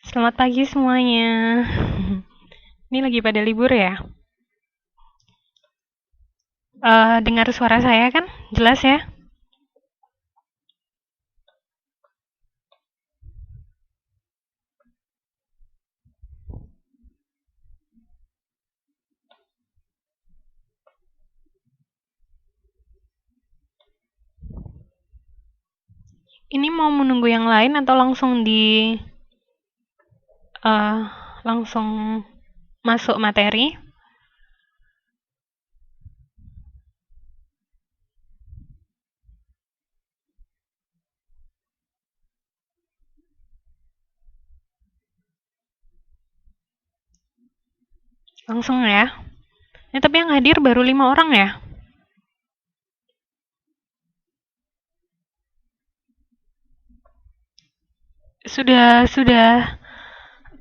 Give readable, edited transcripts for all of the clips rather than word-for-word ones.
Selamat pagi semuanya. Ini lagi pada libur ya? Dengar suara saya kan? Jelas ya? Ini mau menunggu yang lain atau eh, langsung masuk materi? Langsung ya? Tapi yang hadir baru 5 orang ya? Sudah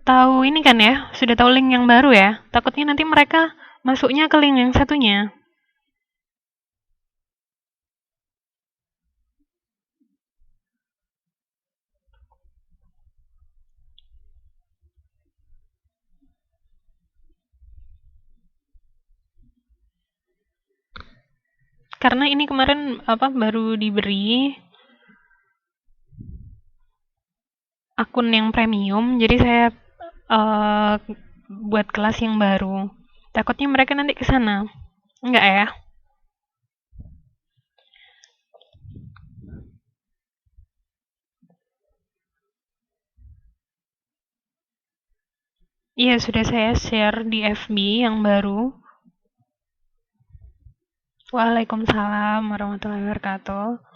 tahu ini kan ya? Sudah tahu link yang baru ya? Takutnya nanti mereka masuknya ke link yang satunya. Karena ini kemarin baru diberi akun yang premium, jadi saya eh, buat kelas yang baru. Takutnya mereka nanti ke sana. Enggak ya? Iya, sudah saya share di FB yang baru. Waalaikumsalam warahmatullahi wabarakatuh.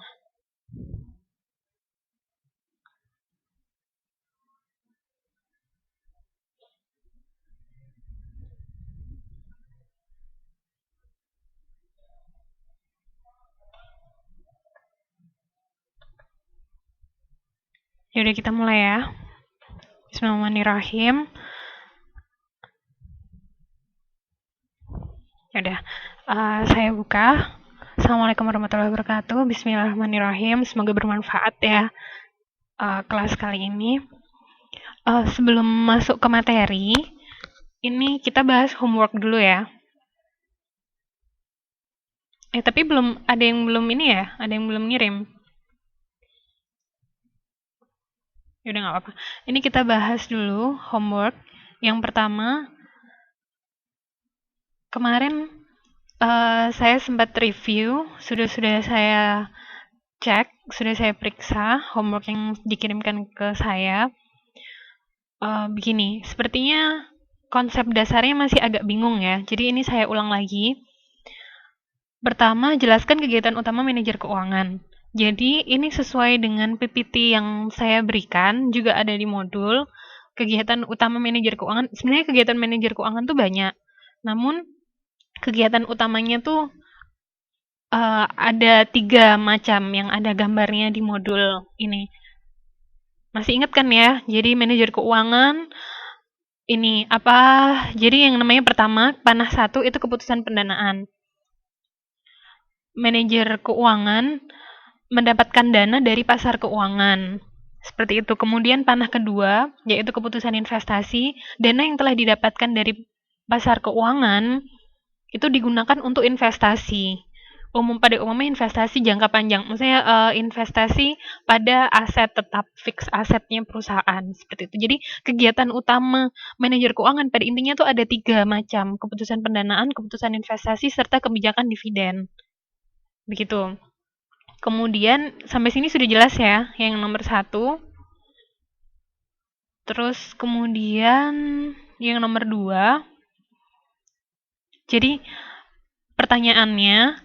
Yaudah kita mulai ya. Bismillahirrahmanirrahim. Yaudah, saya buka. Assalamualaikum warahmatullahi wabarakatuh. Bismillahirrahmanirrahim. Semoga bermanfaat ya kelas kali ini. Sebelum masuk ke materi, ini kita bahas homework dulu ya. Tapi ada yang belum ini ya? Ada yang belum ngirim? Yaudah nggak apa-apa. Ini kita bahas dulu homework. Yang pertama, kemarin saya sempat review, sudah saya cek, sudah saya periksa homework yang dikirimkan ke saya. Begini, sepertinya konsep dasarnya masih agak bingung ya. Jadi ini saya ulang lagi. Pertama, jelaskan kegiatan utama manajer keuangan. Jadi ini sesuai dengan PPT yang saya berikan, juga ada di modul. Kegiatan utama manajer keuangan, sebenarnya kegiatan manajer keuangan tuh banyak. Namun kegiatan utamanya tuh ada 3 macam yang ada gambarnya di modul ini. Masih ingat kan ya? Jadi manajer keuangan ini apa? Jadi yang namanya pertama, panah 1 itu keputusan pendanaan. Manajer keuangan mendapatkan dana dari pasar keuangan. Seperti itu. Kemudian panah kedua, yaitu keputusan investasi. Dana yang telah didapatkan dari pasar keuangan itu digunakan untuk investasi. Pada umumnya investasi jangka panjang. Maksudnya investasi pada aset tetap, fix asetnya perusahaan. Seperti itu. Jadi kegiatan utama manajer keuangan pada intinya tuh ada 3 macam. Keputusan pendanaan, keputusan investasi, serta kebijakan dividen. Begitu. Kemudian sampai sini sudah jelas ya, yang nomor 1. Terus kemudian yang nomor 2. Jadi pertanyaannya,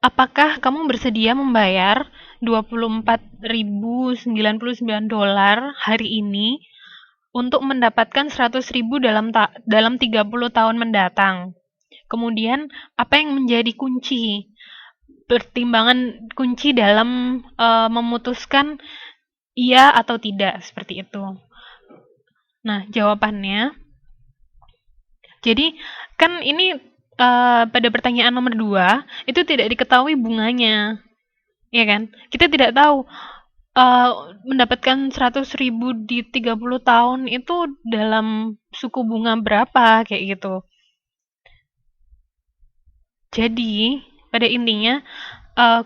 apakah kamu bersedia membayar $24.099 hari ini untuk mendapatkan 100.000 dalam 30 tahun mendatang? Kemudian apa yang menjadi pertimbangan kunci dalam memutuskan iya atau tidak, seperti itu. Nah, jawabannya, jadi kan ini pada pertanyaan nomor 2, itu tidak diketahui bunganya, ya kan? Kita tidak tahu mendapatkan 100.000 di 30 tahun itu dalam suku bunga berapa, kayak gitu. Jadi, pada intinya,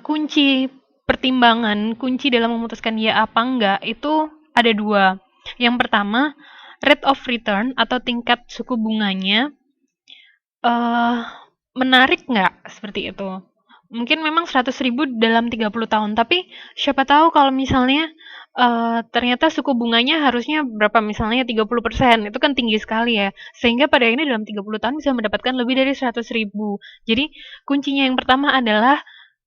kunci pertimbangan, kunci dalam memutuskan ya apa enggak, itu ada 2. Yang pertama, rate of return atau tingkat suku bunganya menarik nggak, seperti itu. Mungkin memang 100.000 dalam 30 tahun, tapi siapa tahu kalau misalnya ternyata suku bunganya harusnya berapa, misalnya 30%, itu kan tinggi sekali ya. Sehingga pada ini dalam 30 tahun bisa mendapatkan lebih dari 100.000. Jadi kuncinya yang pertama adalah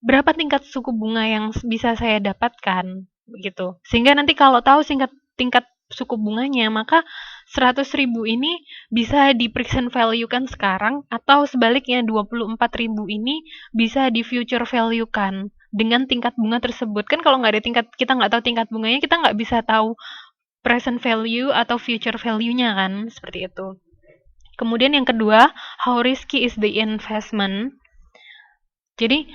berapa tingkat suku bunga yang bisa saya dapatkan, begitu. Sehingga nanti kalau tahu tingkat suku bunganya, maka 100.000 ini bisa di present value-kan sekarang, atau sebaliknya 24.000 ini bisa di future value-kan dengan tingkat bunga tersebut. Kan kalau nggak ada kita nggak tahu tingkat bunganya, kita nggak bisa tahu present value atau future value-nya kan, seperti itu. Kemudian yang kedua, how risky is the investment? Jadi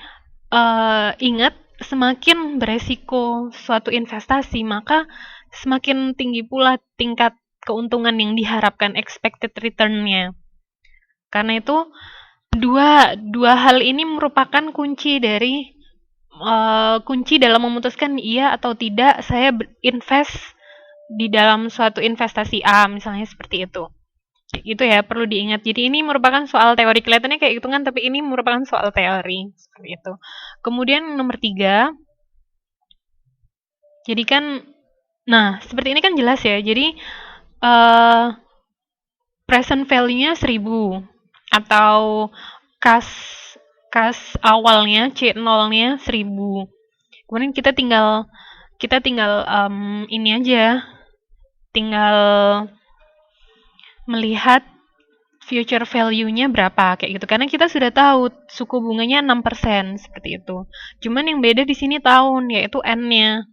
ingat, semakin beresiko suatu investasi, maka semakin tinggi pula tingkat keuntungan yang diharapkan, expected return-nya. Karena itu dua hal ini merupakan kunci dalam memutuskan iya atau tidak saya invest di dalam suatu investasi A, misalnya seperti itu. Itu ya, perlu diingat. Jadi ini merupakan soal teori, kelihatannya kayak hitungan, tapi ini merupakan soal teori, seperti itu. Kemudian nomor 3, jadi kan, nah seperti ini kan jelas ya. Jadi present value-nya 1.000 atau kas awalnya C0-nya 1.000. Kemudian kita tinggal ini aja, tinggal melihat future value-nya berapa, kayak gitu. Karena kita sudah tahu suku bunganya 6%, seperti itu. Cuman yang beda di sini tahun, yaitu N-nya.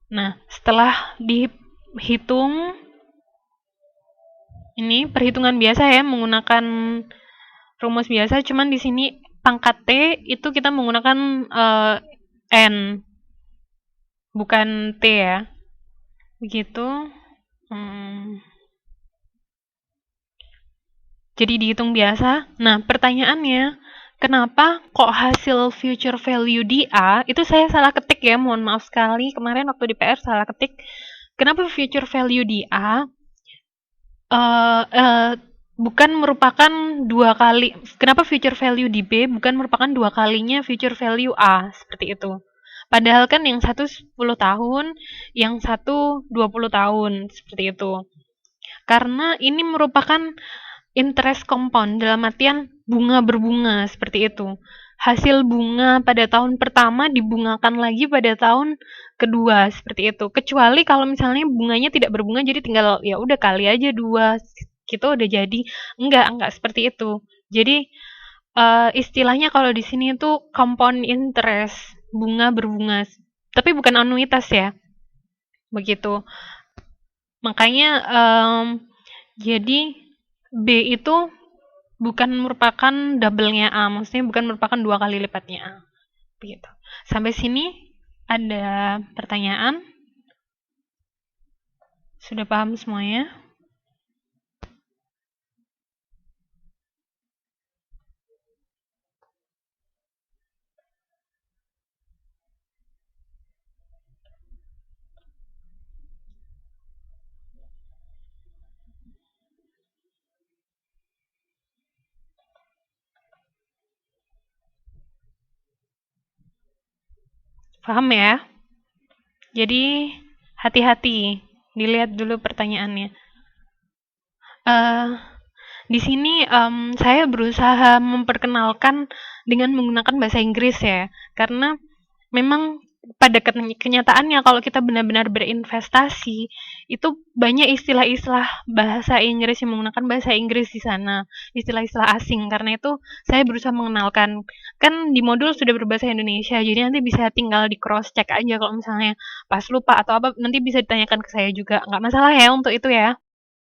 Nah, setelah dihitung, ini perhitungan biasa ya, menggunakan rumus biasa, cuman di sini pangkat T itu kita menggunakan N, bukan T ya. Begitu. Jadi dihitung biasa. Nah, pertanyaannya, kenapa kok hasil future value di A, itu saya salah ketik ya, mohon maaf sekali, kemarin waktu di PR salah ketik. Kenapa future value di A bukan merupakan 2 kali, kenapa future value di B bukan merupakan 2 kalinya future value A, seperti itu. Padahal kan yang satu 10 tahun, yang satu 20 tahun, seperti itu. Karena ini merupakan interest compound, dalam artian bunga berbunga, seperti itu. Hasil bunga pada tahun pertama dibungakan lagi pada tahun kedua, seperti itu. Kecuali kalau misalnya bunganya tidak berbunga, jadi tinggal ya udah kali aja 2, gitu udah jadi. Enggak seperti itu. Jadi istilahnya kalau di sini itu compound interest, bunga berbunga, tapi bukan anuitas ya. Begitu. Makanya jadi B itu bukan merupakan double-nya A, maksudnya bukan merupakan 2 kali lipatnya A. Begitu. Sampai sini ada pertanyaan? Sudah paham semuanya? Paham ya? Jadi hati-hati, dilihat dulu pertanyaannya. Di sini saya berusaha memperkenalkan dengan menggunakan bahasa Inggris ya, karena memang pada kenyataannya kalau kita benar-benar berinvestasi, itu banyak istilah-istilah bahasa Inggris yang menggunakan bahasa Inggris di sana, istilah-istilah asing. Karena itu saya berusaha mengenalkan. Kan di modul sudah berbahasa Indonesia, jadi nanti bisa tinggal di cross check aja kalau misalnya pas lupa atau apa, nanti bisa ditanyakan ke saya juga. Nggak masalah ya untuk itu ya.